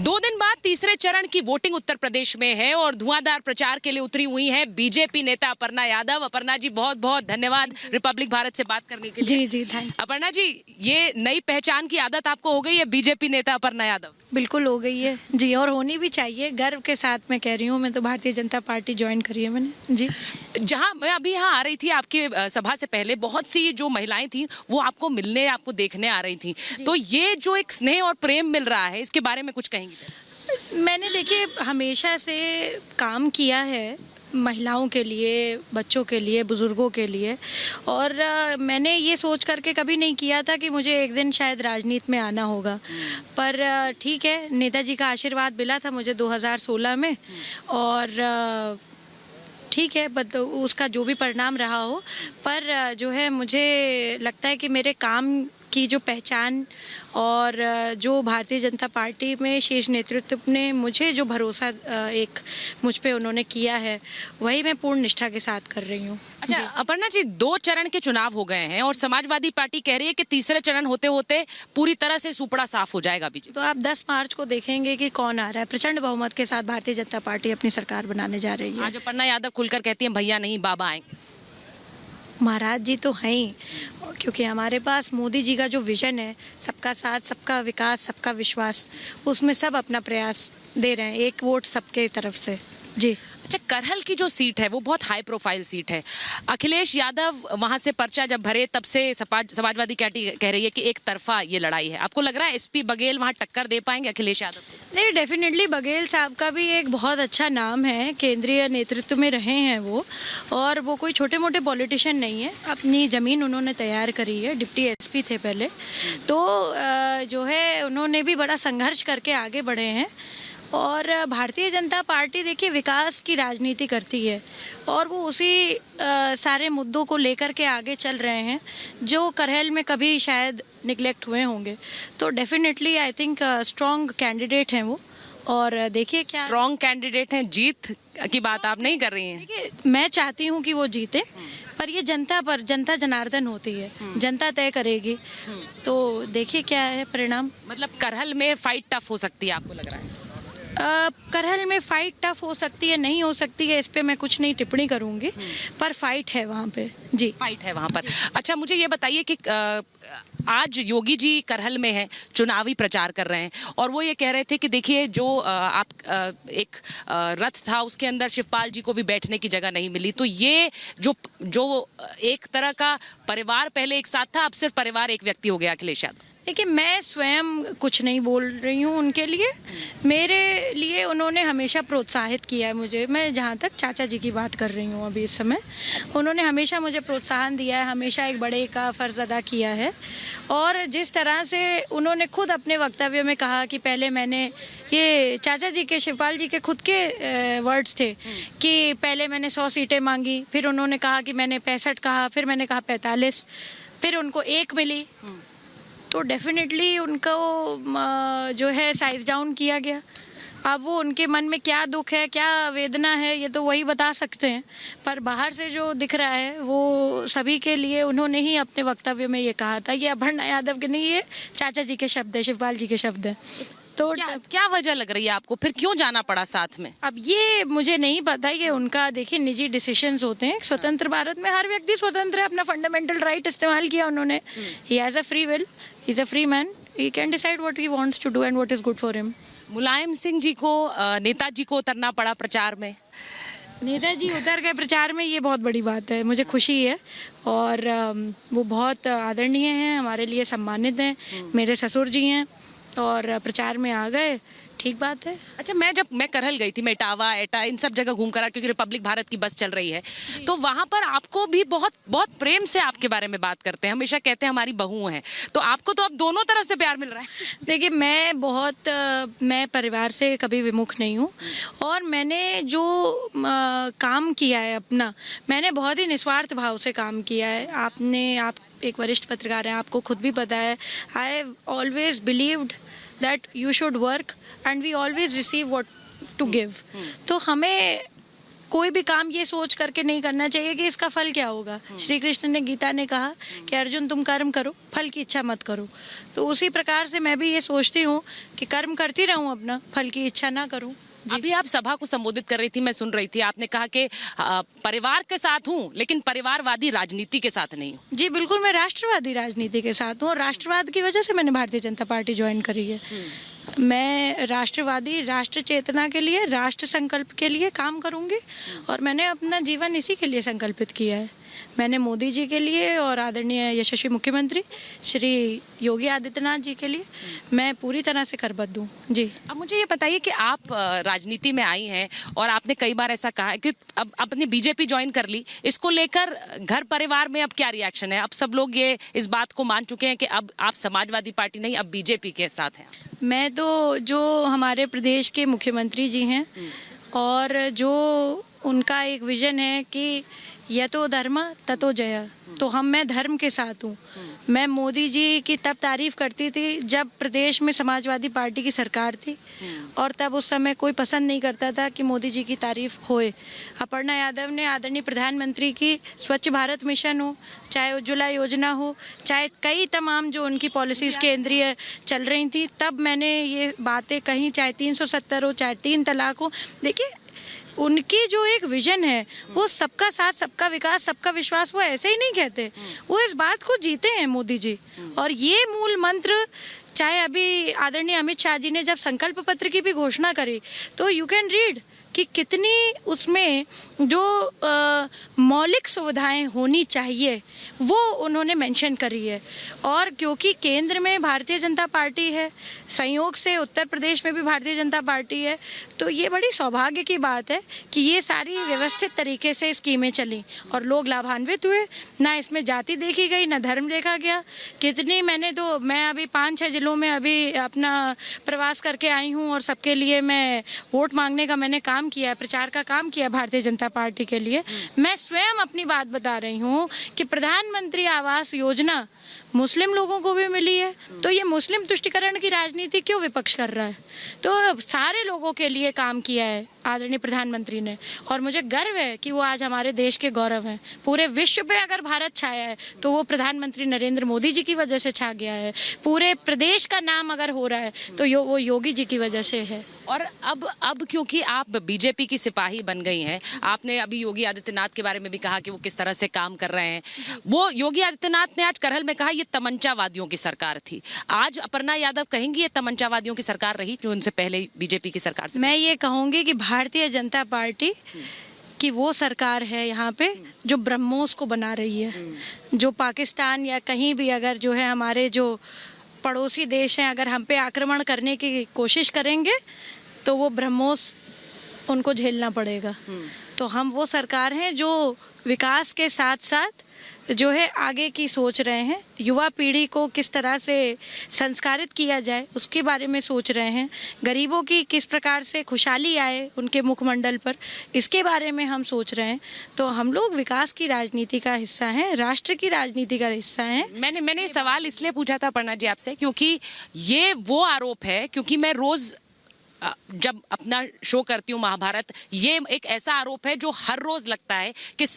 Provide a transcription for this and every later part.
2 दिन बाद तीसरे चरण की वोटिंग उत्तर प्रदेश में है और धुआंधार प्रचार के लिए उतरी हुई है बीजेपी नेता अपर्णा यादव। अपर्णा जी बहुत बहुत धन्यवाद रिपब्लिक भारत से बात करने के लिए। जी जी थैंक। अपर्णा जी, ये नई पहचान की आदत आपको हो गई है, बीजेपी नेता अपर्णा यादव? बिल्कुल हो गई है जी, और होनी भी चाहिए। गर्व के साथ मैं कह रही हूँ, मैं तो भारतीय जनता पार्टी ज्वाइन करी है मैंने जी। जहां मैं अभी यहाँ आ रही थी आपके सभा से पहले, बहुत सी जो महिलाएं थी वो आपको मिलने, आपको देखने आ रही थी, तो ये जो एक स्नेह और प्रेम मिल रहा है, इसके बारे में कुछ कहेंगी? मैंने देखिए हमेशा से काम किया है महिलाओं के लिए, बच्चों के लिए, बुज़ुर्गों के लिए, और मैंने ये सोच करके कभी नहीं किया था कि मुझे एक दिन शायद राजनीति में आना होगा। पर ठीक है, नेताजी का आशीर्वाद मिला था मुझे 2016 में, और ठीक है, बट उसका जो भी परिणाम रहा हो, पर जो है मुझे लगता है कि मेरे काम की जो पहचान और जो भारतीय जनता पार्टी में शीर्ष नेतृत्व ने मुझे जो भरोसा एक मुझ पे उन्होंने किया है, वही मैं पूर्ण निष्ठा के साथ कर रही हूँ। अच्छा अपर्णा जी, 2 चरण के चुनाव हो गए हैं और समाजवादी पार्टी कह रही है कि तीसरे चरण होते होते पूरी तरह से सुपड़ा साफ हो जाएगा बीजेपी। तो आप 10 मार्च को देखेंगे कि कौन आ रहा है। प्रचंड बहुमत के साथ भारतीय जनता पार्टी अपनी सरकार बनाने जा रही है। आज अपर्णा यादव खुलकर कहती है भैया नहीं बाबा आएंगे। महाराज जी तो हैं ही, क्योंकि हमारे पास मोदी जी का जो विजन है, सबका साथ, सबका विकास, सबका विश्वास, उसमें सब अपना प्रयास दे रहे हैं, एक वोट सबके तरफ से जी। अच्छा, करहल की जो सीट है वो बहुत हाई प्रोफाइल सीट है। अखिलेश यादव वहां से पर्चा जब भरे तब से समाजवादी पार्टी कह रही है कि एक तरफा ये लड़ाई है। आपको लग रहा है एसपी बघेल वहां टक्कर दे पाएंगे अखिलेश यादव को? नहीं, डेफिनेटली बघेल साहब का भी एक बहुत अच्छा नाम है, केंद्रीय नेतृत्व में रहे हैं वो, और वो कोई छोटे मोटे पॉलिटिशियन नहीं है। अपनी ज़मीन उन्होंने तैयार करी है, डिप्टी एसपी थे पहले, तो जो है उन्होंने भी बड़ा संघर्ष करके आगे बढ़े हैं। और भारतीय जनता पार्टी देखिए विकास की राजनीति करती है, और वो उसी सारे मुद्दों को लेकर के आगे चल रहे हैं जो करहल में कभी शायद निगलेक्ट हुए होंगे। तो definitely I think strong candidate हैं वो, और देखिए क्या स्ट्रॉन्ग कैंडिडेट हैं। जीत की बात आप नहीं कर रही हैं? देखिए मैं चाहती हूँ कि वो जीते, पर ये जनता पर, जनता जनार्दन होती है, जनता तय करेगी। तो देखिए क्या है परिणाम। मतलब करहल में फाइट टफ हो सकती है, आपको लग रहा है? करहल में फाइट टफ हो सकती है, नहीं हो सकती है, इस पे मैं कुछ नहीं टिप्पणी करूंगी, पर फाइट है वहाँ पे जी। फाइट है वहाँ पर। अच्छा मुझे ये बताइए कि आज योगी जी करहल में हैं, चुनावी प्रचार कर रहे हैं, और वो ये कह रहे थे कि देखिए जो एक रथ था उसके अंदर शिवपाल जी को भी बैठने की जगह नहीं मिली। तो ये जो एक तरह का परिवार पहले एक साथ था, अब सिर्फ परिवार एक व्यक्ति हो गया अखिलेश यादव। देखिए मैं स्वयं कुछ नहीं बोल रही हूँ उनके लिए, मेरे लिए उन्होंने हमेशा प्रोत्साहित किया है मुझे। मैं जहाँ तक चाचा जी की बात कर रही हूँ अभी इस समय, उन्होंने हमेशा मुझे प्रोत्साहन दिया है, हमेशा एक बड़े का फ़र्ज़ अदा किया है। और जिस तरह से उन्होंने खुद अपने वक्तव्य में कहा कि पहले मैंने, ये चाचा जी के, शिवपाल जी के खुद के वर्ड्स थे कि पहले मैंने 100 सीटें मांगी, फिर उन्होंने कहा कि मैंने 65 कहा, फिर मैंने कहा 45, फिर उनको 1 मिली। तो डेफिनेटली उनको जो है साइज डाउन किया गया। अब वो उनके मन में क्या दुख है, क्या वेदना है, ये तो वही बता सकते हैं, पर बाहर से जो दिख रहा है वो सभी के लिए उन्होंने ही अपने वक्तव्य में ये कहा था। ये अपर्णा यादव के नहीं, ये चाचा जी के शब्द है, शिवपाल जी के शब्द है। तो क्या वजह लग रही है आपको, फिर क्यों जाना पड़ा साथ में? अब ये मुझे नहीं पता, ये उनका देखिए निजी डिसीजंस होते हैं। स्वतंत्र भारत में हर व्यक्ति स्वतंत्र है, अपना फंडामेंटल राइट इस्तेमाल किया उन्होंने। He has a free will, he is a free man, he can decide what he wants to do and what is good for him. Mulayam Singh ji को, नेताजी को उतरना पड़ा प्रचार में। नेताजी उतर गए प्रचार में, ये बहुत बड़ी बात है, मुझे खुशी है। और वो बहुत आदरणीय हैं, हमारे लिए सम्मानित हैं, मेरे ससुर जी हैं, और प्रचार में आ गए, ठीक बात है। अच्छा जब मैं करहल गई थी, मैं इटावा, एटा, इन सब जगह घूम कर, क्योंकि रिपब्लिक भारत की बस चल रही है, तो वहाँ पर आपको भी बहुत बहुत प्रेम से आपके बारे में बात करते हैं, हमेशा कहते हैं हमारी बहू हैं। तो आपको तो अब दोनों तरफ से प्यार मिल रहा है। देखिए मैं परिवार से कभी विमुख नहीं हूँ, और मैंने जो काम किया है अपना, मैंने बहुत ही निस्वार्थ भाव से काम किया है। आप एक वरिष्ठ पत्रकार हैं, आपको खुद भी पता है, I have always believed that you should work and we always receive what to give। तो हमें कोई भी काम ये सोच करके नहीं करना चाहिए कि इसका फल क्या होगा। श्री कृष्ण ने गीता ने कहा कि अर्जुन तुम कर्म करो, फल की इच्छा मत करो। तो उसी प्रकार से मैं भी ये सोचती हूँ कि कर्म करती रहूँ अपना, फल की इच्छा ना करूँ। अभी आप सभा को संबोधित कर रही थी, मैं सुन रही थी, आपने कहा कि परिवार के साथ हूँ लेकिन परिवारवादी राजनीति के साथ नहीं हूँ। जी बिल्कुल, मैं राष्ट्रवादी राजनीति के साथ हूँ और राष्ट्रवाद की वजह से मैंने भारतीय जनता पार्टी ज्वाइन करी है। मैं राष्ट्रवादी, राष्ट्र चेतना के लिए, राष्ट्र संकल्प के लिए काम करूँगी और मैंने अपना जीवन इसी के लिए संकल्पित किया है। मैंने मोदी जी के लिए और आदरणीय यशस्वी मुख्यमंत्री श्री योगी आदित्यनाथ जी के लिए मैं पूरी तरह से करबद्ध हूँ। जी। अब मुझे ये बताइए कि आप राजनीति में आई हैं और आपने कई बार ऐसा कहा है कि अब आपने बीजेपी ज्वाइन कर ली, इसको लेकर घर परिवार में अब क्या रिएक्शन है? अब सब लोग ये इस बात को मान चुके हैं कि अब आप समाजवादी पार्टी नहीं, अब बीजेपी के साथ हैं। मैं तो जो हमारे प्रदेश के मुख्यमंत्री जी हैं और जो उनका एक विजन है कि यतो धर्म ततो जय, तो मैं धर्म के साथ हूँ। मैं मोदी जी की तब तारीफ करती थी जब प्रदेश में समाजवादी पार्टी की सरकार थी और तब उस समय कोई पसंद नहीं करता था कि मोदी जी की तारीफ होए। अपर्णा यादव ने आदरणीय प्रधानमंत्री की स्वच्छ भारत मिशन हो, चाहे उज्ज्वला योजना हो, चाहे कई तमाम जो उनकी पॉलिसीज़ केंद्रीय चल रही थी, तब मैंने ये बातें कहीं, चाहे 370 हो, चाहे 3 तलाक हो। देखिए उनकी जो एक विजन है वो सबका साथ, सबका विकास, सबका विश्वास, वो ऐसे ही नहीं कहते, वो इस बात को जीते हैं मोदी जी। और ये मूल मंत्र, चाहे अभी आदरणीय अमित शाह जी ने जब संकल्प पत्र की भी घोषणा करी तो यू कैन रीड कि कितनी उसमें जो मौलिक सुविधाएं होनी चाहिए वो उन्होंने मेंशन करी है। और क्योंकि केंद्र में भारतीय जनता पार्टी है, संयोग से उत्तर प्रदेश में भी भारतीय जनता पार्टी है, तो ये बड़ी सौभाग्य की बात है कि ये सारी व्यवस्थित तरीके से स्कीमें चली और लोग लाभान्वित हुए। ना इसमें जाति देखी गई, ना धर्म देखा गया। कितनी मैं अभी 5-6 जिलों में अभी अपना प्रवास करके आई हूँ और सबके लिए मैं वोट मांगने का मैंने काम किया है, प्रचार का काम किया भारतीय जनता पार्टी के लिए। मैं स्वयं अपनी बात बता रही हूँ कि प्रधानमंत्री आवास योजना मुस्लिम लोगों को भी मिली है, तो ये मुस्लिम तुष्टिकरण की राजनीति क्यों विपक्ष कर रहा है? तो सारे लोगों के लिए काम किया है आदरणीय प्रधानमंत्री ने और मुझे गर्व है कि वो आज हमारे देश के गौरव हैं। पूरे विश्व पे अगर भारत छाया है तो वो प्रधानमंत्री नरेंद्र मोदी जी की वजह से छा गया है। पूरे प्रदेश का नाम अगर हो रहा है तो वो योगी जी की वजह से है। और अब क्योंकि आप बीजेपी की सिपाही बन गई हैं, आपने अभी योगी आदित्यनाथ के बारे में भी कहा कि वो किस तरह से काम कर रहे हैं। वो योगी आदित्यनाथ ने आज करहल में कहा ये तमंचावादियों की सरकार थी। आज अपर्णा यादव कहेंगी ये तमंचावादियों की सरकार रही जो उनसे पहले बीजेपी की सरकार से? मैं ये कहूँगी कि भारतीय जनता पार्टी कि वो सरकार है यहाँ पे जो ब्रह्मोस को बना रही है। जो पाकिस्तान या कहीं भी अगर जो है हमारे जो पड़ोसी देश हैं अगर हम पे आक्रमण करने की कोशिश करेंगे तो वो ब्रह्मोस उनको झेलना पड़ेगा। तो हम वो सरकार हैं जो विकास के साथ साथ जो है आगे की सोच रहे हैं, युवा पीढ़ी को किस तरह से संस्कारित किया जाए उसके बारे में सोच रहे हैं, गरीबों की किस प्रकार से खुशहाली आए उनके मुखमंडल पर, इसके बारे में हम सोच रहे हैं। तो हम लोग विकास की राजनीति का हिस्सा हैं, राष्ट्र की राजनीति का हिस्सा हैं। मैंने सवाल इसलिए पूछा था अपर्णा जी आपसे क्योंकि ये वो आरोप है, क्योंकि मैं रोज जब अपना शो करती हूँ महाभारत, ये एक ऐसा आरोप है जो हर रोज लगता है कि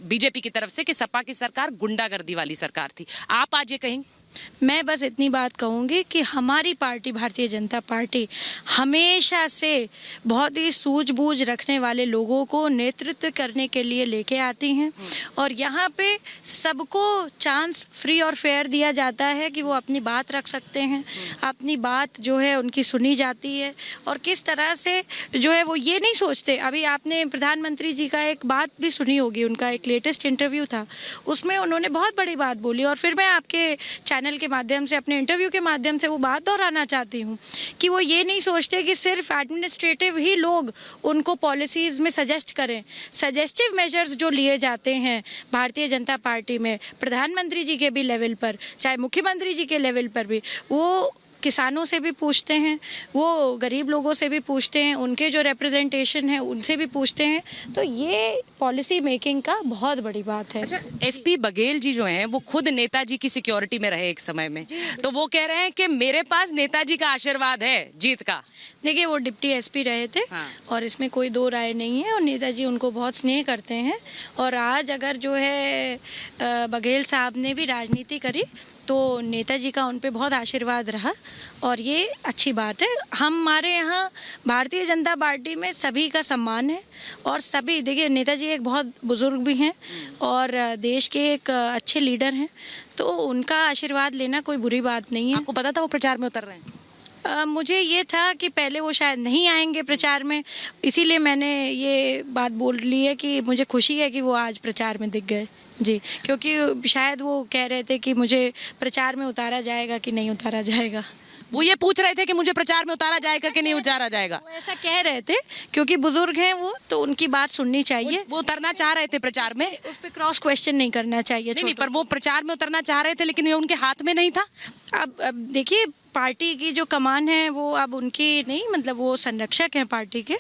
बीजेपी की तरफ से कि सपा की सरकार गुंडागर्दी वाली सरकार थी। आप आज ये कहेंगे? मैं बस इतनी बात कहूँगी कि हमारी पार्टी भारतीय जनता पार्टी हमेशा से बहुत ही सूझबूझ रखने वाले लोगों को नेतृत्व करने के लिए लेके आती हैं और यहाँ पे सबको चांस फ्री और फेयर दिया जाता है कि वो अपनी बात रख सकते हैं, अपनी बात जो है उनकी सुनी जाती है और किस तरह से जो है वो ये नहीं सोचते। अभी आपने प्रधानमंत्री जी का एक बात भी सुनी होगी, उनका एक लेटेस्ट इंटरव्यू था, उसमें उन्होंने बहुत बड़ी बात बोली और फिर मैं आपके चैनल के माध्यम से, अपने इंटरव्यू के माध्यम से वो बात दोहराना चाहती हूँ कि वो ये नहीं सोचते कि सिर्फ एडमिनिस्ट्रेटिव ही लोग उनको पॉलिसीज़ में सजेस्ट करें। सजेस्टिव मेजर्स जो लिए जाते हैं भारतीय जनता पार्टी में प्रधानमंत्री जी के भी लेवल पर, चाहे मुख्यमंत्री जी के लेवल पर भी, वो किसानों से भी पूछते हैं, वो गरीब लोगों से भी पूछते हैं, उनके जो रिप्रेजेंटेशन है उनसे भी पूछते हैं। तो ये पॉलिसी मेकिंग का बहुत बड़ी बात है। एसपी बघेल जी जो हैं वो खुद नेताजी की सिक्योरिटी में रहे एक समय में, तो वो कह रहे हैं कि मेरे पास नेताजी का आशीर्वाद है जीत का। देखिए, वो डिप्टी एसपी रहे थे। हाँ। और इसमें कोई दो राय नहीं है, और नेताजी उनको बहुत स्नेह करते हैं। और आज अगर जो है बघेल साहब ने भी राजनीति करी तो नेताजी का उन पे बहुत आशीर्वाद रहा, और ये अच्छी बात है। हमारे यहाँ भारतीय जनता पार्टी में सभी का सम्मान है, और सभी, देखिए नेताजी एक बहुत बुजुर्ग भी हैं और देश के एक अच्छे लीडर हैं, तो उनका आशीर्वाद लेना कोई बुरी बात नहीं है। आपको पता था वो प्रचार में उतर रहे हैं? मुझे ये था कि पहले वो शायद नहीं आएंगे प्रचार में, इसीलिए मैंने ये बात बोल ली है कि मुझे खुशी है कि वो आज प्रचार में दिख गए जी, क्योंकि शायद वो कह रहे थे कि मुझे प्रचार में उतारा जाएगा कि नहीं उतारा जाएगा। वो ये पूछ रहे थे कि मुझे प्रचार में उतारा जाएगा कि नहीं उतारा जाएगा। वो ऐसा कह रहे थे क्योंकि बुजुर्ग हैं वो, तो उनकी बात सुननी चाहिए। वो उतरना चाह रहे थे प्रचार में, उस पर क्रॉस क्वेश्चन नहीं करना चाहिए। नहीं, पर वो प्रचार में उतरना चाह रहे थे, लेकिन ये उनके हाथ में नहीं था। अब देखिए, पार्टी की जो कमान है वो अब उनकी नहीं, मतलब वो संरक्षक हैं पार्टी के,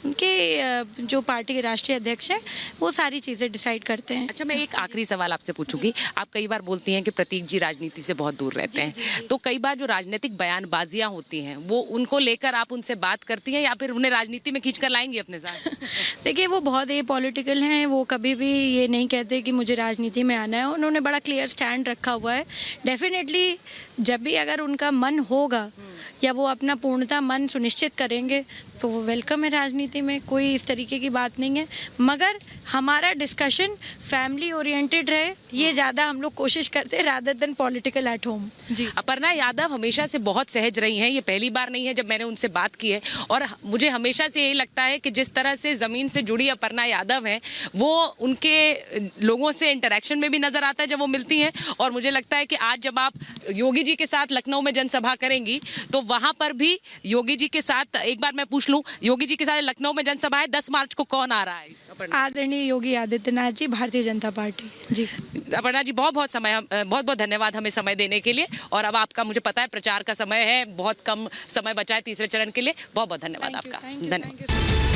उनके जो पार्टी के राष्ट्रीय अध्यक्ष हैं वो सारी चीज़ें डिसाइड करते हैं। अच्छा, मैं एक आखिरी सवाल आपसे पूछूंगी। आप कई बार बोलती हैं कि प्रतीक जी राजनीति से बहुत दूर रहते हैं, तो कई बार जो राजनीतिक बयानबाजियां होती हैं वो उनको लेकर आप उनसे बात करती हैं या फिर उन्हें राजनीति में खींच कर लाएंगी अपने साथ? देखिए, वो बहुत ही पॉलिटिकल हैं, वो कभी भी ये नहीं कहते कि मुझे राजनीति में आना है। उन्होंने बड़ा क्लियर स्टैंड रखा हुआ है। डेफिनेटली जब भी अगर उनका मन होगा या वो अपना पूर्णतः मन सुनिश्चित करेंगे तो वो वेलकम है राजनीति में, कोई इस तरीके की बात नहीं है। मगर हमारा डिस्कशन फैमिली ओरिएंटेड रहे, ये ज़्यादा हम लोग कोशिश करते हैं rather than political at home. जी, अपर्णा यादव हमेशा से बहुत सहज रही हैं, ये पहली बार नहीं है जब मैंने उनसे बात की है, और मुझे हमेशा से यही लगता है कि जिस तरह से ज़मीन से जुड़ी अपर्णा यादव हैं वो उनके लोगों से इंटरेक्शन में भी नज़र आता है जब वो मिलती हैं। और मुझे लगता है कि आज जब आप योगी जी के साथ लखनऊ में जनसभा करेंगी तो वहाँ पर भी योगी जी के साथ, एक बार मैं पूछ लूँ, योगी जी के साथ लखनऊ में जनसभा है 10 मार्च को, कौन आ रहा है? आदरणीय योगी आदित्यनाथ जी, भारतीय जनता पार्टी। जी, अपर्णा जी, बहुत बहुत धन्यवाद हमें समय देने के लिए। और अब आपका, मुझे पता है प्रचार का समय है, बहुत कम समय बचा है तीसरे चरण के लिए। बहुत बहुत धन्यवाद आपका। Thank you.